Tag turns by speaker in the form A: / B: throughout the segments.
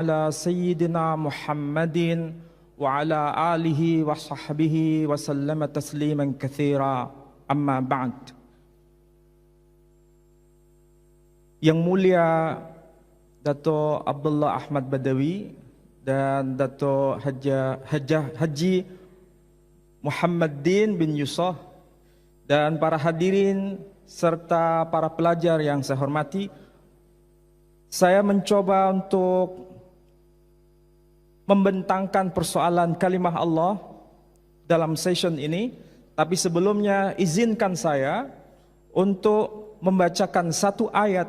A: ala sayyidina Muhammadin wa ala alihi wa sahbihi wa sallama tasliman katsira, amma ba'd. Yang mulia Dato' Abdullah Ahmad Badawi dan Dato' Haji Muhammaddin bin Yusuf dan para hadirin serta para pelajar yang saya hormati, saya mencoba untuk membentangkan persoalan kalimah Allah dalam session ini. Tapi sebelumnya izinkan saya untuk membacakan satu ayat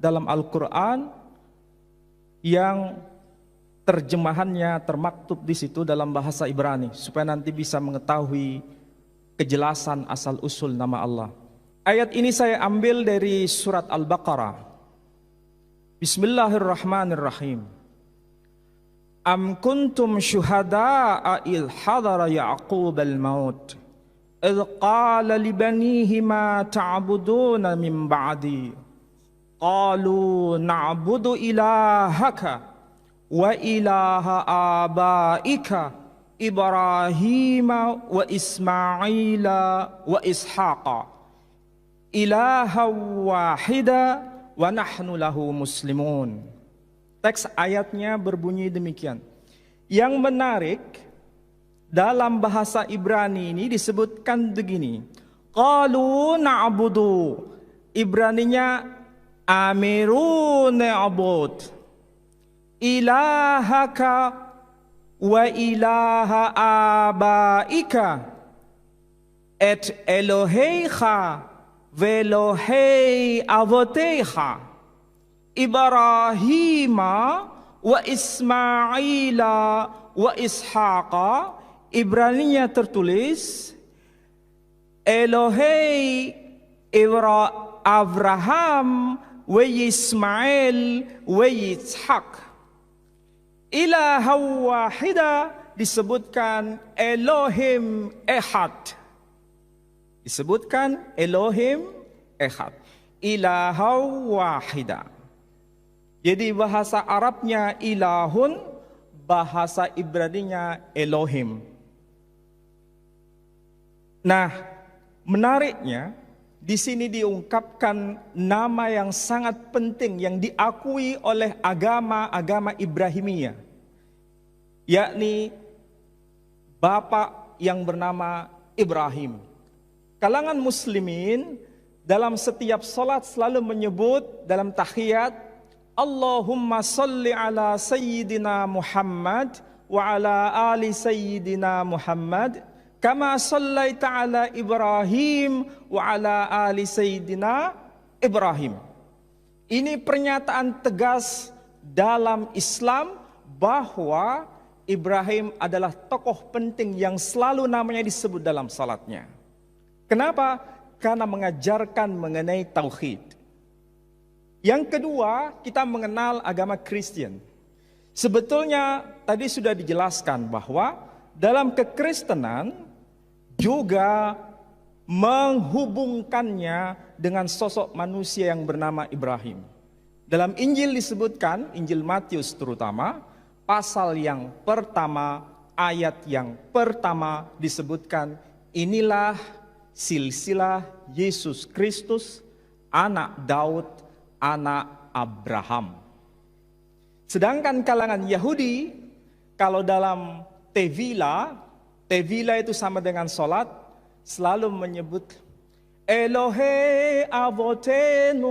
A: dalam Al-Quran yang terjemahannya termaktub di situ dalam bahasa Ibrani, supaya nanti bisa mengetahui kejelasan asal usul nama Allah. Ayat ini saya ambil dari surat Al-Baqarah. Bismillahirrahmanirrahim. Am kuntum syuhada'a il hadara Ya'qub al-maut idh qala li banihi ma ta'buduna min ba'di qalu na'budu ilahaka wa ilaha abaika Ibrahim wa Ismaila wa Ishaqa ilaha wahida wa nahnu lahu muslimun. Teks ayatnya berbunyi demikian. Yang menarik, dalam bahasa Ibrani ini disebutkan begini. Qalu na'budu. Ibraninya amiru na'bud. Ilahaka wa ilaha abaika. Et Eloheicha velohei avoteicha. Ibrahim wa Ismaila wa Ishaqa. Ibraninya tertulis Elohei Abraham wa Ismail wa Ishaq. Ilaha wahida disebutkan Elohim Ehad. Disebutkan Elohim Ehad. Ilaha wahida. Jadi bahasa Arabnya ilahun, bahasa Ibraninya Elohim. Nah, menariknya di sini diungkapkan nama yang sangat penting yang diakui oleh agama Ibrahimiyah, yakni Bapak yang bernama Ibrahim. Kalangan muslimin dalam setiap salat selalu menyebut dalam tahiyat, Allahumma salli ala sayyidina Muhammad wa ala ali sayyidina Muhammad kama sallaita ala Ibrahim wa ala ali sayyidina Ibrahim. Ini pernyataan tegas dalam Islam bahwa Ibrahim adalah tokoh penting yang selalu namanya disebut dalam salatnya. Kenapa? Karena mengajarkan mengenai tauhid. Yang kedua, kita mengenal agama Kristen. Sebetulnya tadi sudah dijelaskan bahwa dalam kekristenan juga menghubungkannya dengan sosok manusia yang bernama Ibrahim. Dalam Injil disebutkan, Injil Matius terutama, pasal yang pertama, ayat yang pertama disebutkan, inilah silsilah Yesus Kristus, anak Daud, anak Abraham. Sedangkan kalangan Yahudi, kalau dalam Tevila itu sama dengan solat, selalu menyebut Elohe Avotenu,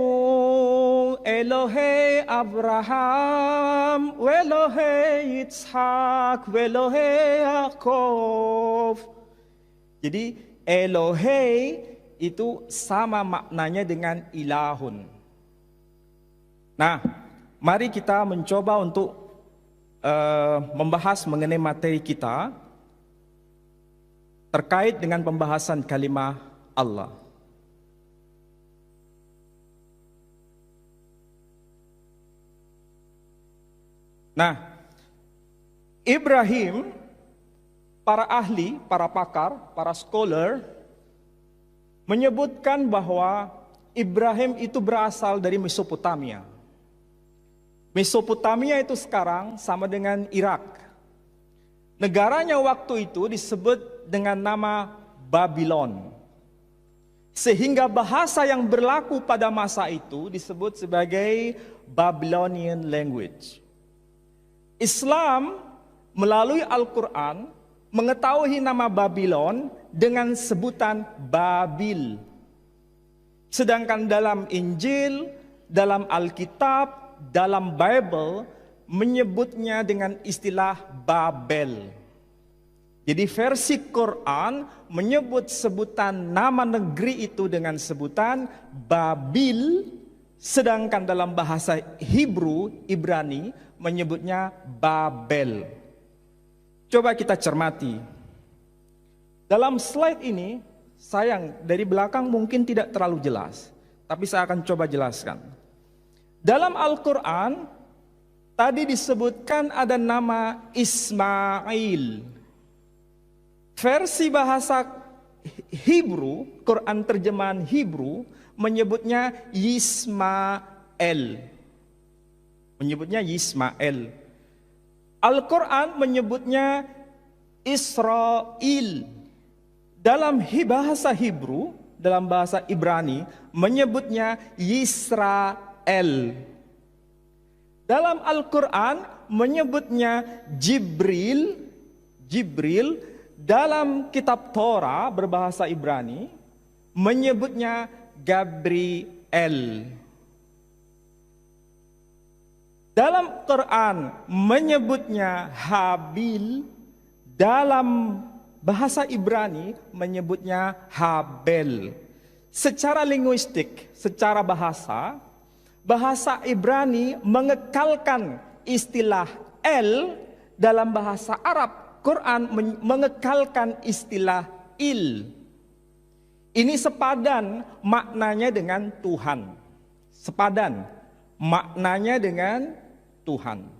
A: Elohe Abraham, Elohe Yitzhak, Elohe Yaakov. Jadi Elohe itu sama maknanya dengan ilahun. Nah, mari kita mencoba untuk membahas mengenai materi kita terkait dengan pembahasan kalimah Allah. Nah, Ibrahim, para ahli, para pakar, para scholar menyebutkan bahwa Ibrahim itu berasal dari Mesopotamia. Mesopotamia itu sekarang sama dengan Irak. Negaranya waktu itu disebut dengan nama Babylon. Sehingga bahasa yang berlaku pada masa itu disebut sebagai Babylonian language. Islam melalui Al-Quran mengetahui nama Babylon dengan sebutan Babil. Sedangkan dalam Injil, dalam Alkitab, dalam Bible menyebutnya dengan istilah Babel. Jadi versi Quran menyebut sebutan nama negeri itu dengan sebutan Babil, sedangkan dalam bahasa Hebrew, Ibrani menyebutnya Babel. Coba kita cermati. Dalam slide ini, sayang dari belakang mungkin tidak terlalu jelas, tapi saya akan coba jelaskan. Dalam Al-Quran, tadi disebutkan ada nama Ismail. Versi bahasa Hebrew, Quran terjemahan Hebrew, menyebutnya Yismael. Menyebutnya Yismael. Al-Quran menyebutnya Israel. Dalam bahasa Hebrew, dalam bahasa Ibrani, menyebutnya Yisrael. Dalam Al-Quran menyebutnya Jibril. Dalam kitab Torah berbahasa Ibrani menyebutnya Gabriel. Dalam Quran menyebutnya Habil. Dalam bahasa Ibrani menyebutnya Habel. Secara linguistik, secara bahasa Ibrani mengekalkan istilah el. Dalam bahasa Arab, Quran mengekalkan istilah il. Ini sepadan maknanya dengan Tuhan. Sepadan maknanya dengan Tuhan.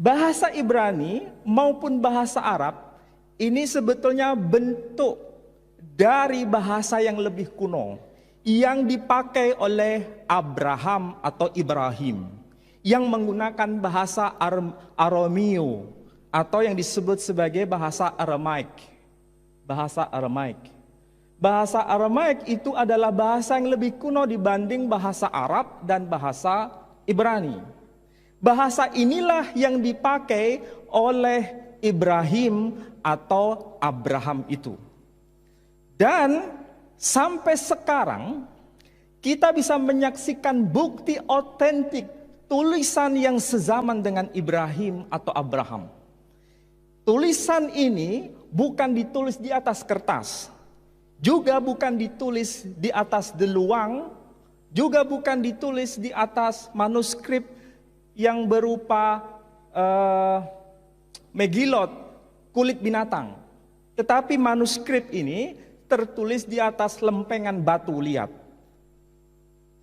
A: Bahasa Ibrani maupun bahasa Arab ini sebetulnya bentuk dari bahasa yang lebih kuno yang dipakai oleh Abraham atau Ibrahim yang menggunakan bahasa Arameo atau yang disebut sebagai bahasa Aramaik. Bahasa Aramaik. Bahasa Aramaik itu adalah bahasa yang lebih kuno dibanding bahasa Arab dan bahasa Ibrani. Bahasa inilah yang dipakai oleh Ibrahim atau Abraham itu. Dan sampai sekarang kita bisa menyaksikan bukti otentik tulisan yang sezaman dengan Ibrahim atau Abraham. Tulisan ini bukan ditulis di atas kertas, juga bukan ditulis di atas deluang, juga bukan ditulis di atas manuskrip yang berupa megilot, kulit binatang. Tetapi manuskrip ini tertulis di atas lempengan batu, lihat.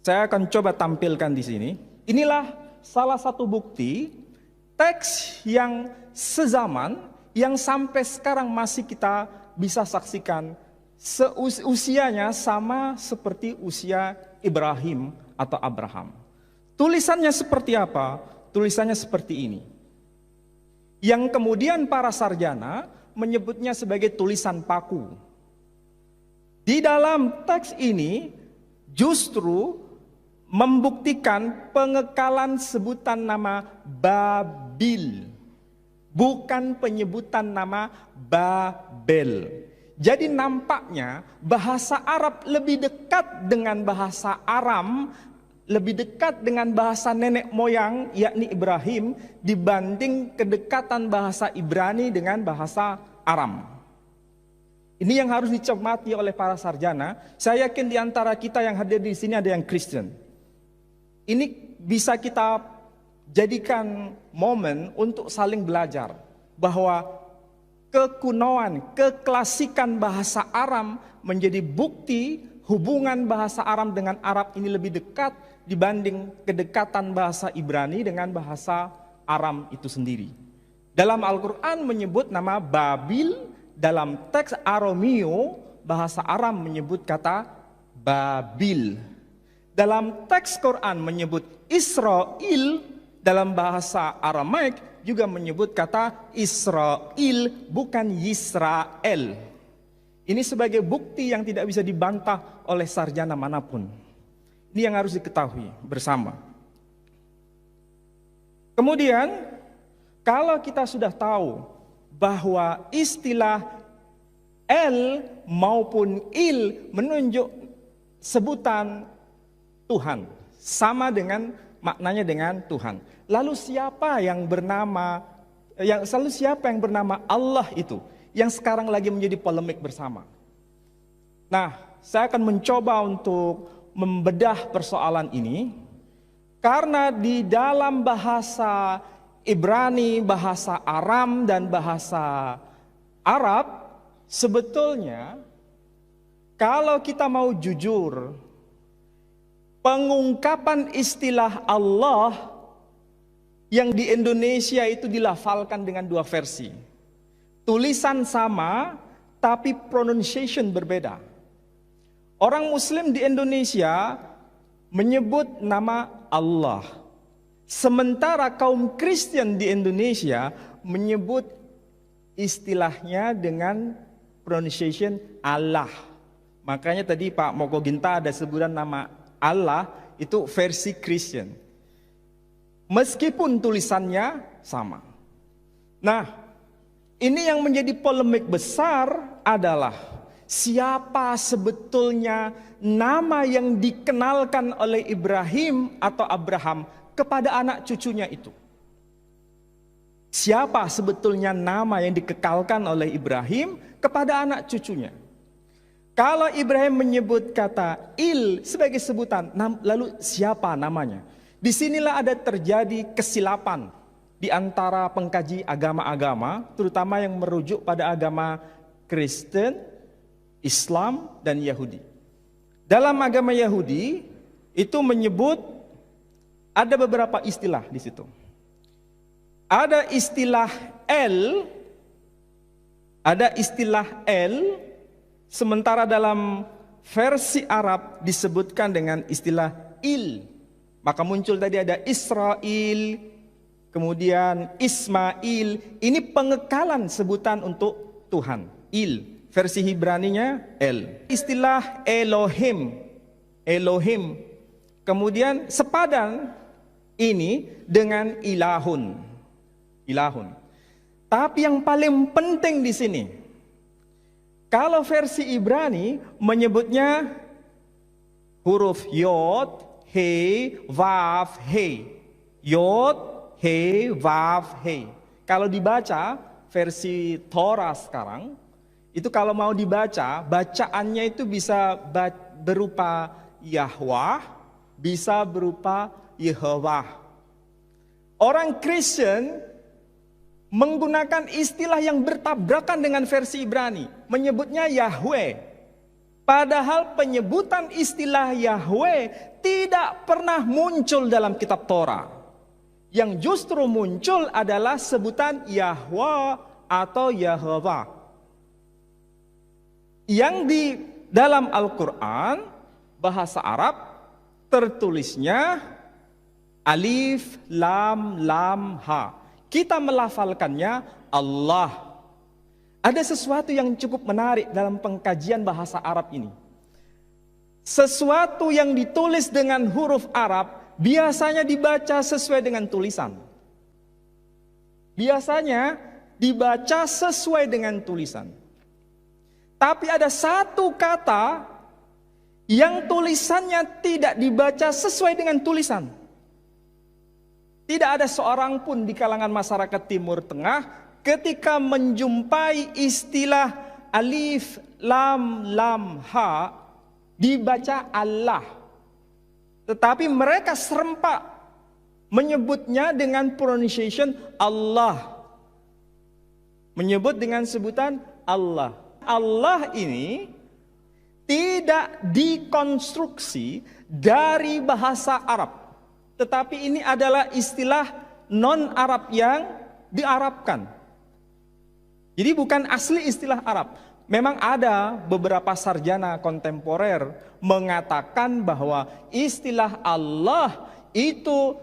A: Saya akan coba tampilkan di sini. Inilah salah satu bukti teks yang sezaman yang sampai sekarang masih kita bisa saksikan. Usianya sama seperti usia Ibrahim atau Abraham. Tulisannya seperti apa? Tulisannya seperti ini. Yang kemudian para sarjana menyebutnya sebagai tulisan paku. Di dalam teks ini justru membuktikan pengekalan sebutan nama Babil, bukan penyebutan nama Babel. Jadi nampaknya bahasa Arab lebih dekat dengan bahasa Aram, lebih dekat dengan bahasa nenek moyang yakni Ibrahim dibanding kedekatan bahasa Ibrani dengan bahasa Aram. Ini yang harus dicermati oleh para sarjana. Saya yakin di antara kita yang hadir di sini ada yang Kristen. Ini bisa kita jadikan momen untuk saling belajar bahwa kekunoan, keklasikan bahasa Aram menjadi bukti hubungan bahasa Aram dengan Arab ini lebih dekat dibanding kedekatan bahasa Ibrani dengan bahasa Aram itu sendiri. Dalam Al-Quran menyebut nama Babil, dalam teks Arameo bahasa Aram menyebut kata Babil. Dalam teks Quran menyebut Israel, dalam bahasa Aramaik juga menyebut kata Israel, bukan Yisrael. Ini sebagai bukti yang tidak bisa dibantah oleh sarjana manapun. Ini yang harus diketahui bersama. Kemudian, kalau kita sudah tahu bahwa istilah El maupun Il menunjuk sebutan Tuhan, sama dengan maknanya dengan Tuhan. Lalu siapa yang bernama Allah itu, yang sekarang lagi menjadi polemik bersama? Nah, saya akan mencoba untuk membedah persoalan ini, karena di dalam bahasa Ibrani, bahasa Aram, dan bahasa Arab, sebetulnya kalau kita mau jujur, pengungkapan istilah Allah yang di Indonesia itu dilafalkan dengan dua versi. Tulisan sama, tapi pronunciation berbeda. Orang Muslim di Indonesia menyebut nama Allah, sementara kaum Kristen di Indonesia menyebut istilahnya dengan pronunciation Allah. Makanya tadi Pak Moko Ginta ada sebutan nama Allah, itu versi Kristen. Meskipun tulisannya sama. Nah, ini yang menjadi polemik besar adalah siapa sebetulnya nama yang dikenalkan oleh Ibrahim atau Abraham kepada anak cucunya itu. Siapa sebetulnya nama yang dikekalkan oleh Ibrahim kepada anak cucunya? Kalau Ibrahim menyebut kata Il sebagai sebutan, lalu siapa namanya? Disinilah ada terjadi kesilapan di antara pengkaji agama-agama, terutama yang merujuk pada agama Kristen, Islam, dan Yahudi. Dalam agama Yahudi itu menyebut ada beberapa istilah di situ. Ada istilah El, sementara dalam versi Arab disebutkan dengan istilah Il. Maka muncul tadi ada Israel, kemudian Ismail. Ini pengekalan sebutan untuk Tuhan, Il. Versi Ibraninya El. Istilah Elohim. Kemudian sepadan ini dengan ilahun. Tapi yang paling penting di sini, kalau versi Ibrani menyebutnya huruf Yod, He, Vav, He. Yod, He, Vav, He. Kalau dibaca versi Torah sekarang, itu kalau mau dibaca, bacaannya itu bisa berupa Yahwah, bisa berupa Yehovah. Orang Kristen menggunakan istilah yang bertabrakan dengan versi Ibrani, menyebutnya Yahweh. Padahal penyebutan istilah Yahweh tidak pernah muncul dalam kitab Torah. Yang justru muncul adalah sebutan Yahweh atau Yehovah. Yang di dalam Al-Quran, bahasa Arab, tertulisnya Alif, Lam, Lam, Ha. Kita melafalkannya Allah. Ada sesuatu yang cukup menarik dalam pengkajian bahasa Arab ini. Sesuatu yang ditulis dengan huruf Arab biasanya dibaca sesuai dengan tulisan. Biasanya dibaca sesuai dengan tulisan. Tapi ada satu kata yang tulisannya tidak dibaca sesuai dengan tulisan. Tidak ada seorang pun di kalangan masyarakat Timur Tengah ketika menjumpai istilah Alif, Lam, Lam, Ha dibaca Allah. Tetapi mereka serempak menyebutnya dengan pronunciation Allah. Menyebut dengan sebutan Allah. Allah ini tidak dikonstruksi dari bahasa Arab. Tetapi ini adalah istilah non-Arab yang diarabkan. Jadi bukan asli istilah Arab. memang ada beberapa sarjana kontemporer mengatakan bahwa istilah Allah itu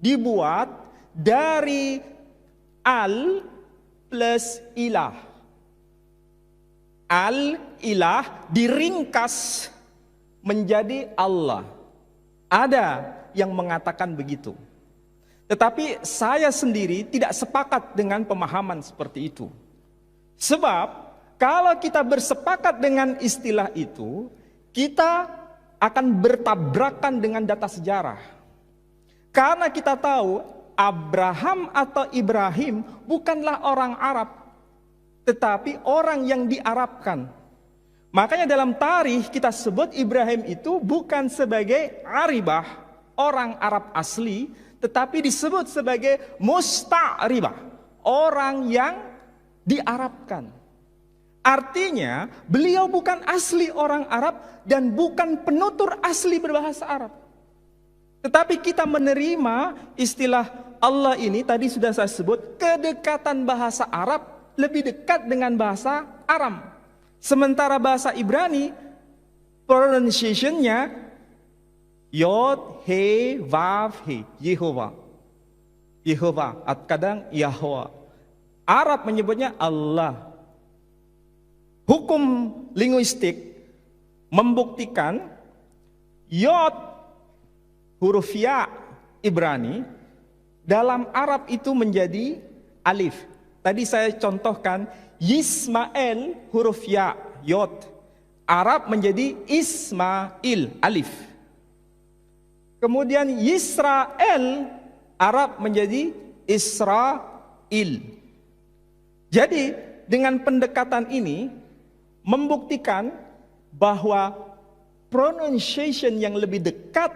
A: dibuat dari al plus ilah. Al-ilah diringkas menjadi Allah. Ada yang mengatakan begitu. Tetapi saya sendiri tidak sepakat dengan pemahaman seperti itu. Sebab kalau kita bersepakat dengan istilah itu, kita akan bertabrakan dengan data sejarah. Karena kita tahu Abraham atau Ibrahim bukanlah orang Arab, tetapi orang yang diarabkan. Makanya dalam tarikh kita sebut Ibrahim itu bukan sebagai Aribah, orang Arab asli, tetapi disebut sebagai Musta'ribah, orang yang diarabkan. Artinya beliau bukan asli orang Arab dan bukan penutur asli berbahasa Arab. Tetapi kita menerima istilah Allah ini, tadi sudah saya sebut, kedekatan bahasa Arab lebih dekat dengan bahasa Aram. Sementara bahasa Ibrani, pronunciation-nya Yod, He, Vav, He, Yehova. Yehova, kadang Yahwa. Arab menyebutnya Allah. Hukum linguistik membuktikan Yod, huruf Ya Ibrani, dalam Arab itu menjadi alif. Tadi saya contohkan Yismael, huruf Ya, Yod. Arab menjadi Ismail, alif. Kemudian Yisrael, Arab menjadi Israel. Jadi dengan pendekatan ini membuktikan bahwa pronunciation yang lebih dekat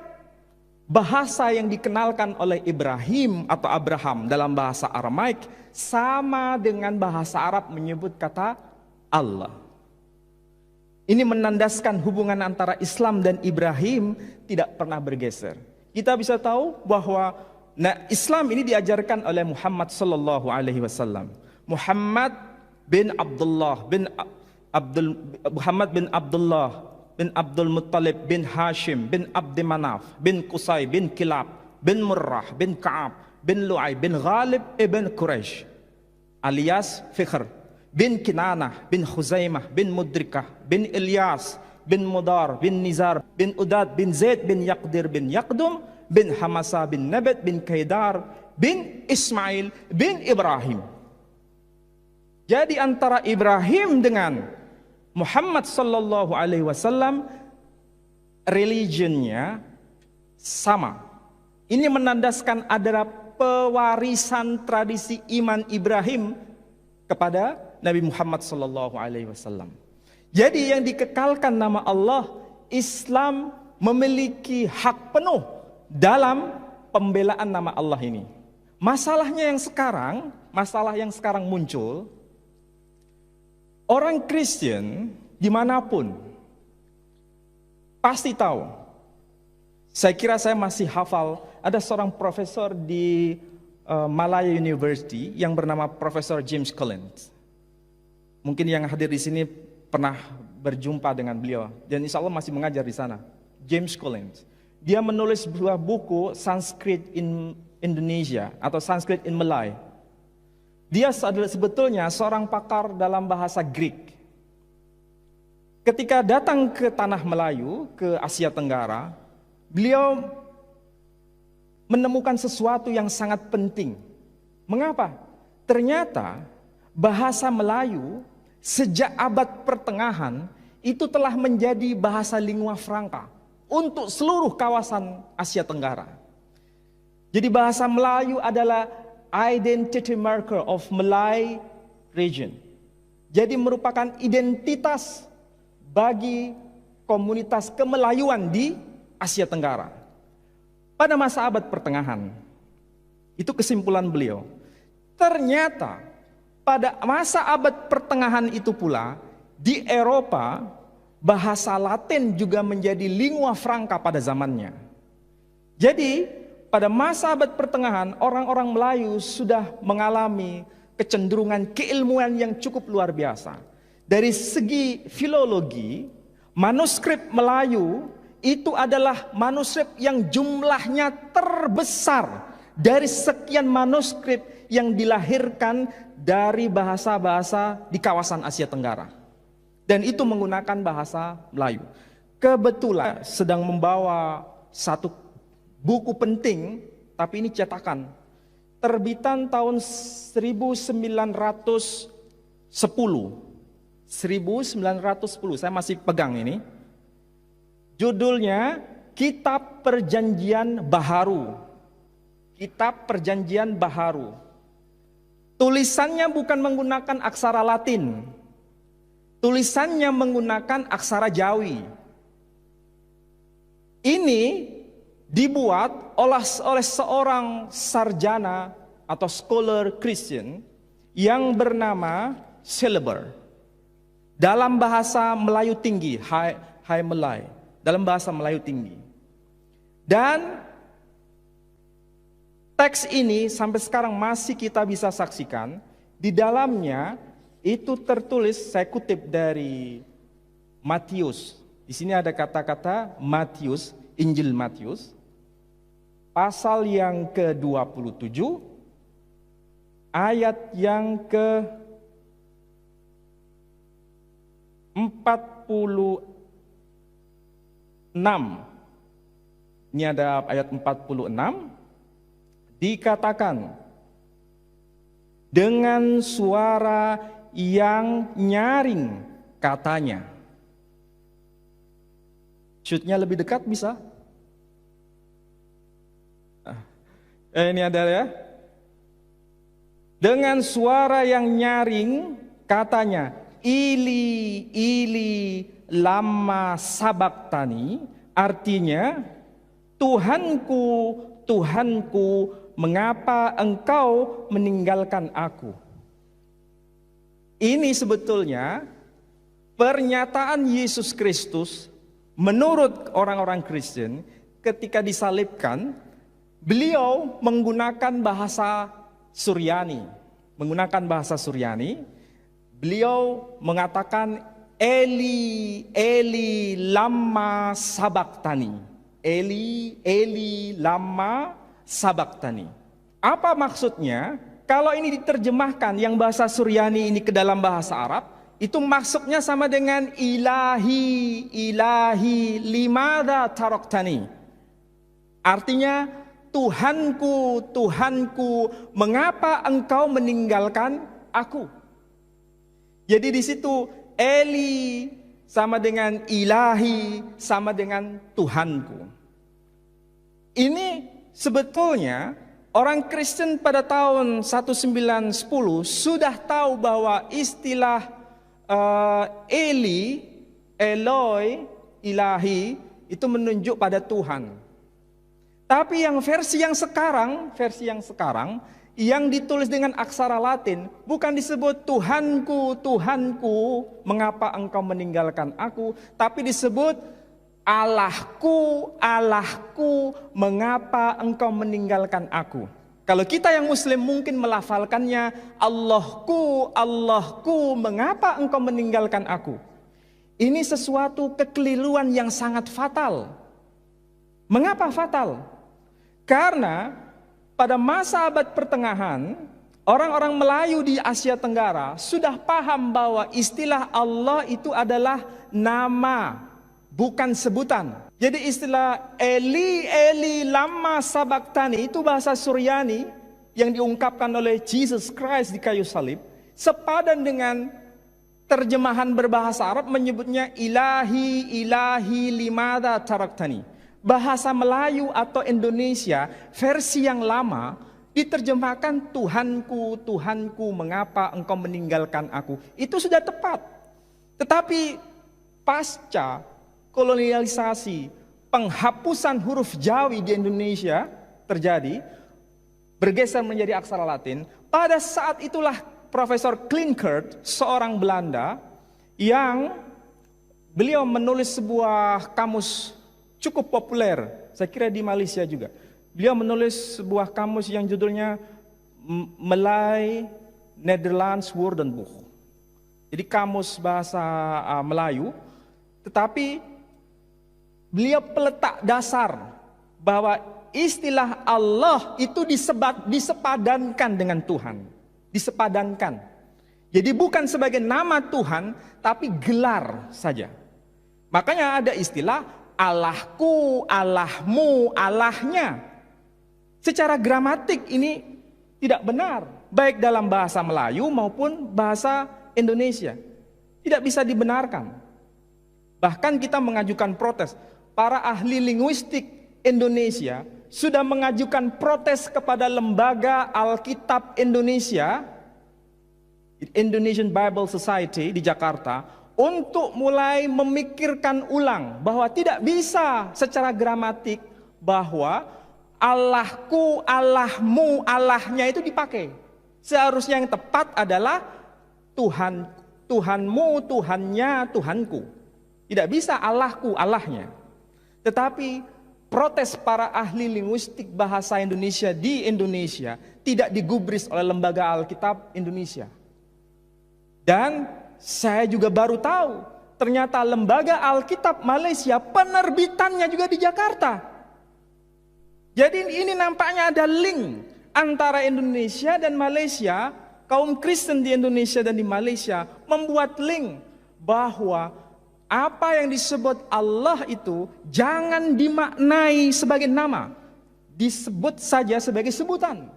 A: bahasa yang dikenalkan oleh Ibrahim atau Abraham dalam bahasa Aramaik sama dengan bahasa Arab menyebut kata Allah. Ini menandaskan hubungan antara Islam dan Ibrahim tidak pernah bergeser. Kita bisa tahu bahwa Islam ini diajarkan oleh Muhammad sallallahu alaihi wasallam. Muhammad bin Abdullah bin Abdul Muttalib bin Hashim bin Abdi Manaf bin Qusay bin Kilab bin Murrah bin Ka'ab bin Lu'ay bin Ghalib ibn Quraisy alias Fikhr bin Kinanah bin Khuzaimah bin Mudrikah bin Ilyas bin Mudar bin Nizar bin Udad bin Zaid bin Yaqdir bin Yaqdum bin Hamasa bin Nabat bin Kaidar bin Ismail bin Ibrahim. Jadi antara Ibrahim dengan Muhammad sallallahu alaihi wasallam religionnya sama. Ini menandaskan ada pewarisan tradisi iman Ibrahim kepada Nabi Muhammad sallallahu alaihi wasallam. Jadi yang dikekalkan nama Allah, Islam memiliki hak penuh dalam pembelaan nama Allah ini. Masalah yang sekarang muncul, orang Kristen dimanapun pasti tahu. Saya kira saya masih hafal, ada seorang profesor di Malaya University yang bernama Profesor James Collins. Mungkin yang hadir di sini pernah berjumpa dengan beliau dan insya Allah masih mengajar di sana. James Collins. Dia menulis sebuah buku Sanskrit in Indonesia atau Sanskrit in Malay. Dia sebetulnya seorang pakar dalam bahasa Greek. Ketika datang ke tanah Melayu, ke Asia Tenggara, beliau menemukan sesuatu yang sangat penting. Mengapa? Ternyata bahasa Melayu sejak abad pertengahan itu telah menjadi bahasa lingua franca untuk seluruh kawasan Asia Tenggara. Jadi bahasa Melayu adalah identity marker of Malay region. Jadi merupakan identitas bagi komunitas kemelayuan di Asia Tenggara. Pada masa abad pertengahan, itu kesimpulan beliau. Ternyata pada masa abad pertengahan itu pula, di Eropa, bahasa Latin juga menjadi lingua franca pada zamannya. Jadi, pada masa abad pertengahan, orang-orang Melayu sudah mengalami kecenderungan keilmuan yang cukup luar biasa. Dari segi filologi, manuskrip Melayu itu adalah manuskrip yang jumlahnya terbesar dari sekian manuskrip yang dilahirkan dari bahasa-bahasa di kawasan Asia Tenggara. Dan itu menggunakan bahasa Melayu. Kebetulan sedang membawa satu buku penting, tapi ini cetakan. Terbitan tahun 1910. 1910, saya masih pegang ini. Judulnya Kitab Perjanjian Baharu. Kitab Perjanjian Baharu. Tulisannya bukan menggunakan aksara Latin. Tulisannya menggunakan aksara Jawi. Ini dibuat oleh seorang sarjana atau scholar Christian yang bernama Celeber. Dalam bahasa Melayu tinggi, Hai Melay. Dalam bahasa Melayu tinggi. Dan teks ini sampai sekarang masih kita bisa saksikan. Di dalamnya itu tertulis, saya kutip dari Matius. Di sini ada kata-kata Matius, Injil Matius. Pasal yang ke-27, ayat yang ke-46. Ini ada ayat 46, dikatakan, dengan suara yang nyaring katanya. Shootnya lebih dekat bisa? Ini ada ya. Dengan suara yang nyaring katanya, Ili, Ili, lama sabaktani, artinya, Tuhanku, Tuhanku, mengapa engkau meninggalkan aku? Ini sebetulnya pernyataan Yesus Kristus menurut orang-orang Kristen ketika disalibkan, beliau menggunakan bahasa Suryani. Menggunakan bahasa Suryani, beliau mengatakan, Eli, Eli, lama sabaktani. Eli, Eli, lama sabaktani. Apa maksudnya? Kalau ini diterjemahkan yang bahasa Suryani ini ke dalam bahasa Arab, itu maksudnya sama dengan ilahi, ilahi, limada taroktani. Artinya, Tuhanku, Tuhanku, mengapa engkau meninggalkan aku? Jadi di situ Eli sama dengan ilahi, sama dengan Tuhanku. Ini sebetulnya orang Kristen pada tahun 1910 sudah tahu bahwa istilah Eli, Eloi, ilahi itu menunjuk pada Tuhan. Tapi yang versi yang sekarang yang ditulis dengan aksara Latin bukan disebut Tuhanku, Tuhanku, mengapa engkau meninggalkan aku, tapi disebut Allahku, Allahku, mengapa engkau meninggalkan aku. Kalau kita yang Muslim mungkin melafalkannya Allahku, Allahku, mengapa engkau meninggalkan aku. Ini sesuatu kekeliruan yang sangat fatal. Mengapa fatal? Karena pada masa abad pertengahan, orang-orang Melayu di Asia Tenggara sudah paham bahwa istilah Allah itu adalah nama, bukan sebutan. Jadi istilah Eli, Eli, lama sabaktani itu bahasa Suryani yang diungkapkan oleh Jesus Christ di kayu salib, sepadan dengan terjemahan berbahasa Arab menyebutnya ilahi, ilahi, limada taraktani. Bahasa Melayu atau Indonesia versi yang lama diterjemahkan Tuhanku, Tuhanku, mengapa engkau meninggalkan aku. Itu sudah tepat. Tetapi pasca kolonialisasi, penghapusan huruf Jawi di Indonesia terjadi, bergeser menjadi aksara Latin. Pada saat itulah Profesor Klinkert, seorang Belanda, yang beliau menulis sebuah kamus cukup populer, saya kira di Malaysia juga. Beliau menulis sebuah kamus yang judulnya Malay Nederlands Woordenboek. Jadi kamus bahasa Melayu, tetapi beliau peletak dasar bahwa istilah Allah itu disepadankan dengan Tuhan. Disepadankan. Jadi bukan sebagai nama Tuhan, tapi gelar saja. Makanya ada istilah Allahku, Allahmu, Allahnya. Secara gramatik ini tidak benar, baik dalam bahasa Melayu maupun bahasa Indonesia. Tidak bisa dibenarkan. Bahkan kita mengajukan protes. Para ahli linguistik Indonesia sudah mengajukan protes kepada lembaga Alkitab Indonesia, Indonesian Bible Society di Jakarta, untuk mulai memikirkan ulang bahwa tidak bisa secara gramatik bahwa Allahku, Allahmu, Allahnya itu dipakai. Seharusnya yang tepat adalah Tuhan, Tuhanmu, Tuhannya, Tuhanku. Tidak bisa Allahku, Allahnya. Tetapi protes para ahli linguistik bahasa Indonesia di Indonesia tidak digubris oleh lembaga Alkitab Indonesia. Dan saya juga baru tahu, ternyata lembaga Alkitab Malaysia penerbitannya juga di Jakarta. Jadi ini nampaknya ada link antara Indonesia dan Malaysia. Kaum Kristen di Indonesia dan di Malaysia membuat link bahwa apa yang disebut Allah itu jangan dimaknai sebagai nama, disebut saja sebagai sebutan.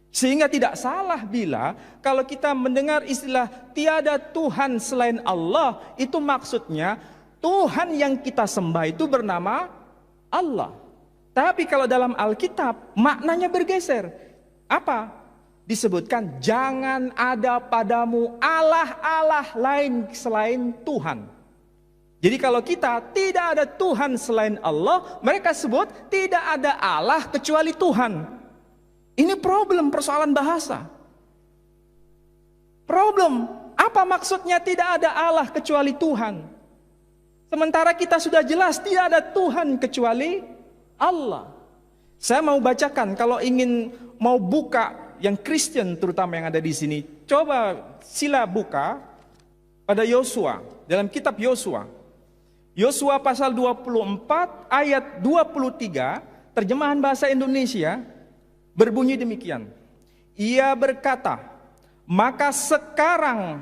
A: Sehingga tidak salah bila kalau kita mendengar istilah tiada Tuhan selain Allah, itu maksudnya Tuhan yang kita sembah itu bernama Allah. Tapi kalau dalam Alkitab maknanya bergeser. Apa? Disebutkan jangan ada padamu Allah-Allah lain selain Tuhan. Jadi kalau kita tidak ada Tuhan selain Allah, mereka sebut tidak ada Allah kecuali Tuhan. Ini problem persoalan bahasa. Problem, apa maksudnya tidak ada Allah kecuali Tuhan? Sementara kita sudah jelas tidak ada Tuhan kecuali Allah. Saya mau bacakan, kalau ingin mau buka yang Kristen terutama yang ada di sini, coba sila buka pada Yosua, dalam kitab Yosua. Yosua pasal 24 ayat 23, terjemahan bahasa Indonesia berbunyi demikian. Ia berkata, maka sekarang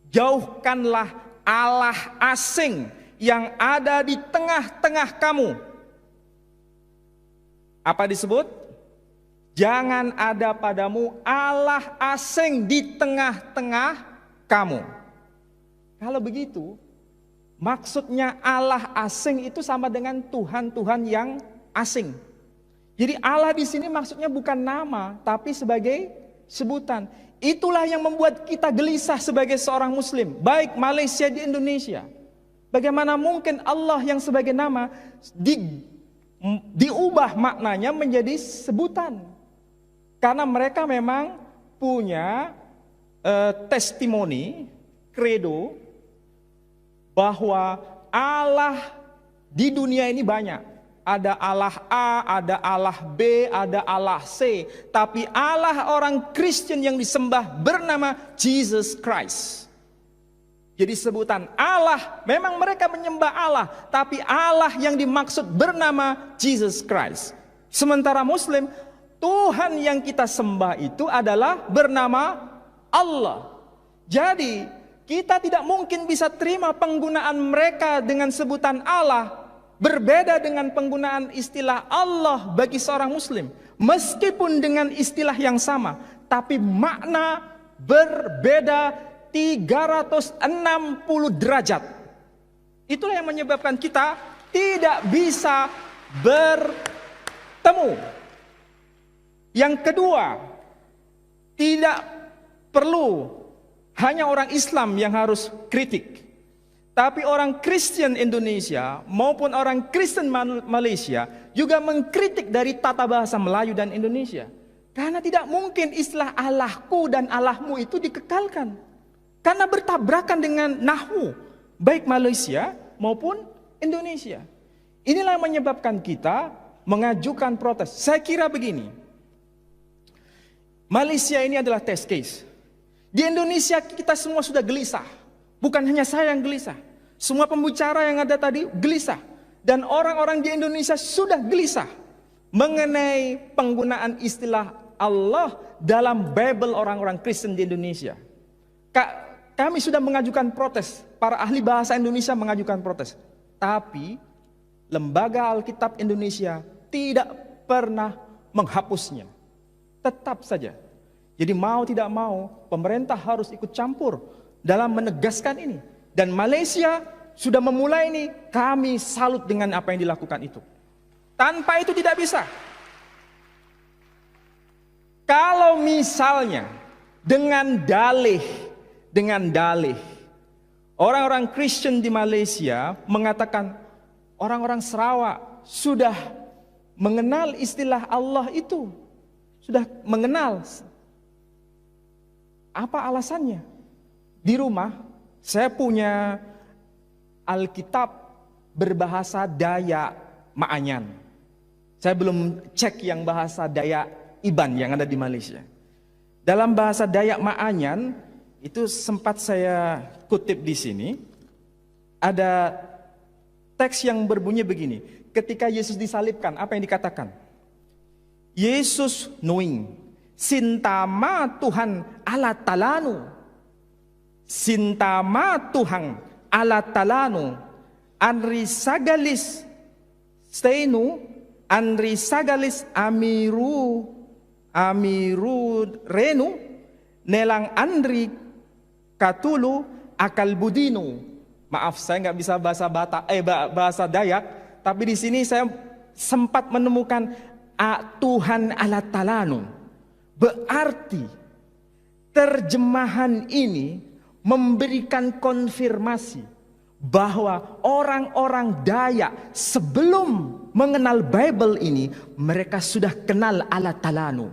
A: jauhkanlah Allah asing yang ada di tengah-tengah kamu. Apa disebut? Jangan ada padamu Allah asing di tengah-tengah kamu. Kalau begitu, maksudnya Allah asing itu sama dengan Tuhan-Tuhan yang asing. Jadi Allah di sini maksudnya bukan nama, tapi sebagai sebutan. Itulah yang membuat kita gelisah sebagai seorang Muslim, baik Malaysia di Indonesia. Bagaimana mungkin Allah yang sebagai nama diubah maknanya menjadi sebutan? Karena mereka memang punya testimoni, credo, bahwa Allah di dunia ini banyak. Ada Allah A, ada Allah B, ada Allah C. Tapi Allah orang Kristen yang disembah bernama Jesus Christ. Jadi sebutan Allah, memang mereka menyembah Allah, tapi Allah yang dimaksud bernama Jesus Christ. Sementara Muslim, Tuhan yang kita sembah itu adalah bernama Allah. Jadi kita tidak mungkin bisa terima penggunaan mereka dengan sebutan Allah berbeda dengan penggunaan istilah Allah bagi seorang Muslim. Meskipun dengan istilah yang sama, tapi makna berbeda 360 derajat. Itulah yang menyebabkan kita tidak bisa bertemu. Yang kedua, tidak perlu hanya orang Islam yang harus kritik, tapi orang Kristen Indonesia maupun orang Kristen Malaysia juga mengkritik dari tata bahasa Melayu dan Indonesia. Karena tidak mungkin istilah Allahku dan Allahmu itu dikekalkan. Karena bertabrakan dengan nahwu, baik Malaysia maupun Indonesia. Inilah yang menyebabkan kita mengajukan protes. Saya kira begini, Malaysia ini adalah test case. Di Indonesia kita semua sudah gelisah. Bukan hanya saya yang gelisah. Semua pembicara yang ada tadi gelisah. Dan orang-orang di Indonesia sudah gelisah mengenai penggunaan istilah Allah dalam Bible orang-orang Kristen di Indonesia. Kami sudah mengajukan protes. Para ahli bahasa Indonesia mengajukan protes. Tapi Lembaga Alkitab Indonesia tidak pernah menghapusnya. Tetap saja. Jadi mau tidak mau, pemerintah harus ikut campur dalam menegaskan ini. Dan Malaysia sudah memulai ini, kami salut dengan apa yang dilakukan itu. Tanpa itu tidak bisa. Kalau misalnya dengan dalih, orang-orang Kristen di Malaysia mengatakan orang-orang Sarawak sudah mengenal istilah Allah itu, sudah mengenal. Apa alasannya? Di rumah saya punya Alkitab berbahasa Dayak Maanyan. Saya belum cek yang bahasa Dayak Iban yang ada di Malaysia. Dalam bahasa Dayak Maanyan itu sempat saya kutip di sini. Ada teks yang berbunyi begini. Ketika Yesus disalibkan, apa yang dikatakan? Yesus knowing Sintama Tuhan ala talanu. Sintama Tuhan ala talanu. Anri sagalis stenu. Anri sagalis amiru renu. Nelang andri katulu akal budinu. Maaf, saya nggak bisa bahasa Dayak. Tapi di sini saya sempat menemukan Tuhan ala talanu. Berarti terjemahan ini memberikan konfirmasi bahwa orang-orang Dayak sebelum mengenal Bible ini, mereka sudah kenal Allah Talanu.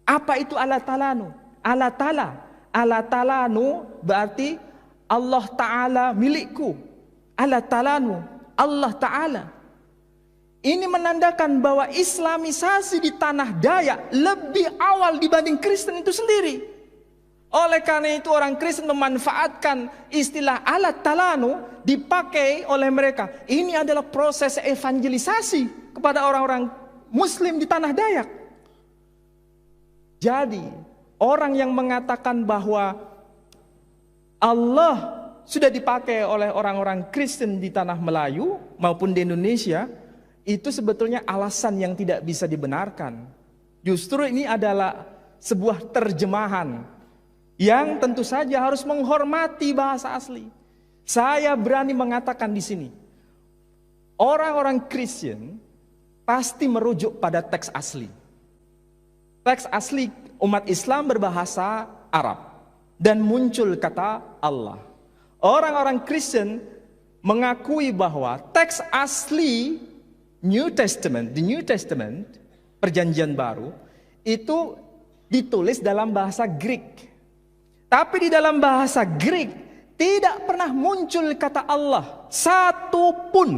A: Apa itu Allah Talanu? Allah Talanu berarti Allah Ta'ala milikku. Allah Talanu, Allah Ta'ala. Ini menandakan bahwa Islamisasi di tanah Dayak lebih awal dibanding Kristen itu sendiri. Oleh karena itu orang Kristen memanfaatkan istilah alat talanu dipakai oleh mereka. Ini adalah proses evangelisasi kepada orang-orang Muslim di tanah Dayak. Jadi orang yang mengatakan bahwa Allah sudah dipakai oleh orang-orang Kristen di tanah Melayu maupun di Indonesia, itu sebetulnya alasan yang tidak bisa dibenarkan. Justru ini adalah sebuah terjemahan yang tentu saja harus menghormati bahasa asli. Saya berani mengatakan di sini, orang-orang Kristen pasti merujuk pada teks asli. Teks asli umat Islam berbahasa Arab dan muncul kata Allah. Orang-orang Kristen mengakui bahwa teks asli New Testament, the New Testament, Perjanjian Baru, itu ditulis dalam bahasa Greek. Tapi di dalam bahasa Greek tidak pernah muncul kata Allah, satu pun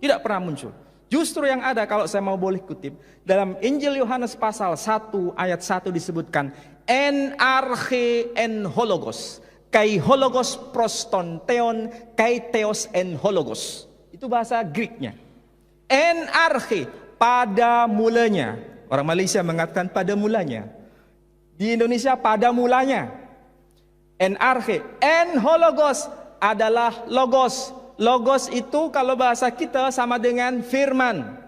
A: tidak pernah muncul. Justru yang ada, kalau saya mau boleh kutip, dalam Injil Yohanes pasal 1 ayat 1 disebutkan en arche en hologos, kai hologos proston theon, kai theos en hologos. Itu bahasa Greeknya. En arche, pada mulanya. Orang Malaysia mengatakan pada mulanya. Di Indonesia pada mulanya. En arche, en hologos adalah logos. Logos itu kalau bahasa kita sama dengan firman.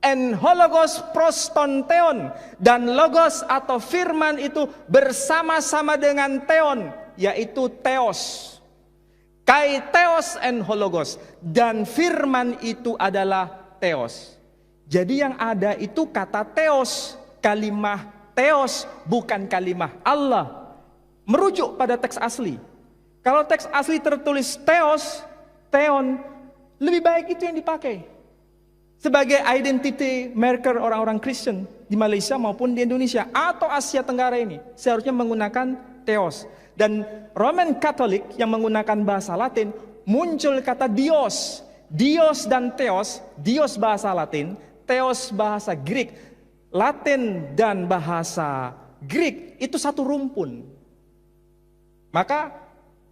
A: En hologos proston theon, dan logos atau firman itu bersama-sama dengan theon, yaitu theos. Kai theos en hologos, dan firman itu adalah theos. Jadi yang ada itu kata theos, kalimah theos, bukan kalimah Allah. Merujuk pada teks asli. Kalau teks asli tertulis theos, theon, lebih baik itu yang dipakai sebagai identity marker orang-orang Kristen di Malaysia maupun di Indonesia atau Asia Tenggara ini. Seharusnya menggunakan theos. Dan Roman Katolik yang menggunakan bahasa Latin muncul kata Dios. Dios dan theos, Dios bahasa Latin, theos bahasa Greek. Latin dan bahasa Greek itu satu rumpun. Maka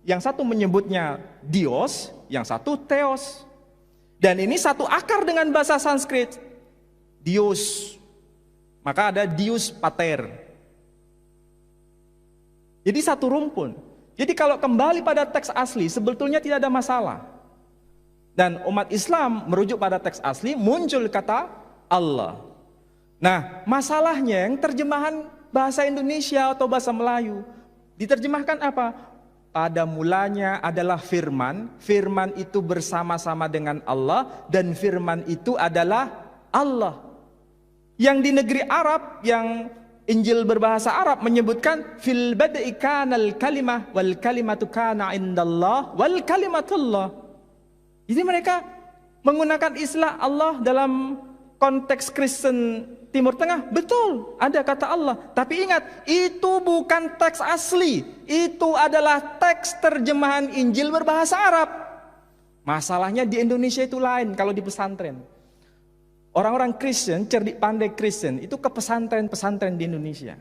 A: yang satu menyebutnya Dios, yang satu Theos. Dan ini satu akar dengan bahasa Sanskrit, Dios. Maka ada Dios Pater. Jadi satu rumpun. Jadi kalau kembali pada teks asli, sebetulnya tidak ada masalah. Dan umat Islam merujuk pada teks asli, muncul kata Allah. Nah, masalahnya yang terjemahan bahasa Indonesia atau bahasa Melayu, diterjemahkan apa? Pada mulanya adalah firman, firman itu bersama-sama dengan Allah, dan firman itu adalah Allah. Yang di negeri Arab, yang Injil berbahasa Arab menyebutkan fil bad'i kanal kalimah wal kalimatu kana indallah wal kalimatullah. Jadi mereka menggunakan istilah Allah dalam konteks Kristen Timur Tengah. Betul, ada kata Allah. Tapi ingat, itu bukan teks asli. Itu adalah teks terjemahan Injil berbahasa Arab. Masalahnya di Indonesia itu lain kalau di pesantren. Orang-orang Kristen, cerdik pandai Kristen, itu ke pesantren-pesantren di Indonesia.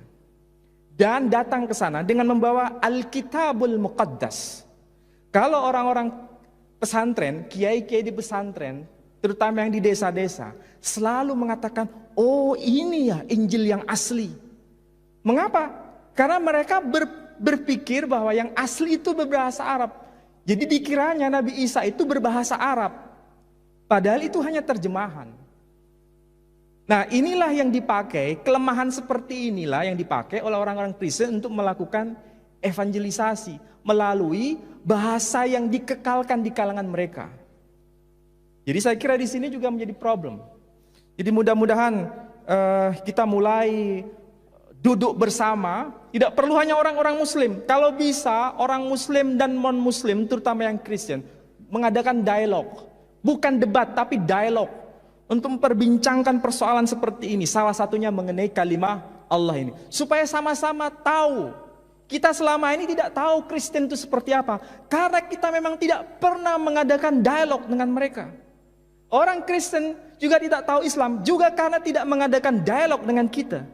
A: Dan datang ke sana dengan membawa Alkitabul Muqaddas. Kalau orang-orang pesantren, kiai-kiai di pesantren, terutama yang di desa-desa, selalu mengatakan, oh ini ya Injil yang asli. Mengapa? Karena mereka berpikir bahwa yang asli itu berbahasa Arab. Jadi dikiranya Nabi Isa itu berbahasa Arab. Padahal itu hanya terjemahan. Nah, inilah yang dipakai, kelemahan seperti inilah yang dipakai oleh orang-orang Kristen untuk melakukan evangelisasi melalui bahasa yang dikekalkan di kalangan mereka. Jadi saya kira di sini juga menjadi problem. Jadi mudah-mudahan kita mulai duduk bersama, tidak perlu hanya orang-orang Muslim. Kalau bisa orang Muslim dan non-Muslim, terutama yang Kristen, mengadakan dialog, bukan debat tapi dialog. Untuk memperbincangkan persoalan seperti ini, salah satunya mengenai kalimah Allah ini, supaya sama-sama tahu. Kita selama ini tidak tahu Kristen itu seperti apa, karena kita memang tidak pernah mengadakan dialog dengan mereka. Orang Kristen juga tidak tahu Islam, juga karena tidak mengadakan dialog dengan kita.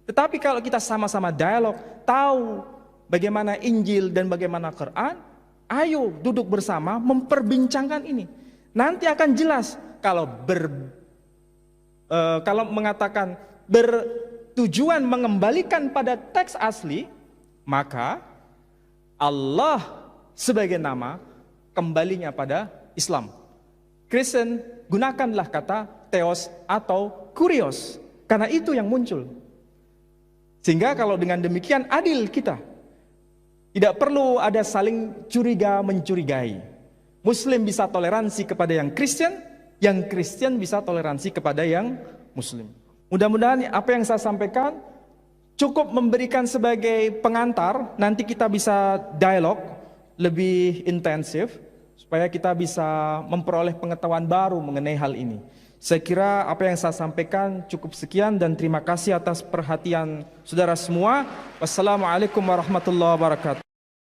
A: Tetapi kalau kita sama-sama dialog, tahu bagaimana Injil dan bagaimana Quran, ayo duduk bersama memperbincangkan ini. Nanti akan jelas. Kalau mengatakan bertujuan mengembalikan pada teks asli, maka Allah sebagai nama kembalinya pada Islam. Kristen gunakanlah kata Theos atau Kurios, karena itu yang muncul. Sehingga kalau dengan demikian adil kita, tidak perlu ada saling curiga mencurigai. Muslim bisa toleransi kepada yang Kristen bisa toleransi kepada yang Muslim. Mudah-mudahan apa yang saya sampaikan cukup memberikan sebagai pengantar, nanti kita bisa dialog lebih intensif, supaya kita bisa memperoleh pengetahuan baru mengenai hal ini. Saya kira apa yang saya sampaikan cukup sekian, dan terima kasih atas perhatian saudara semua. Wassalamualaikum warahmatullahi wabarakatuh.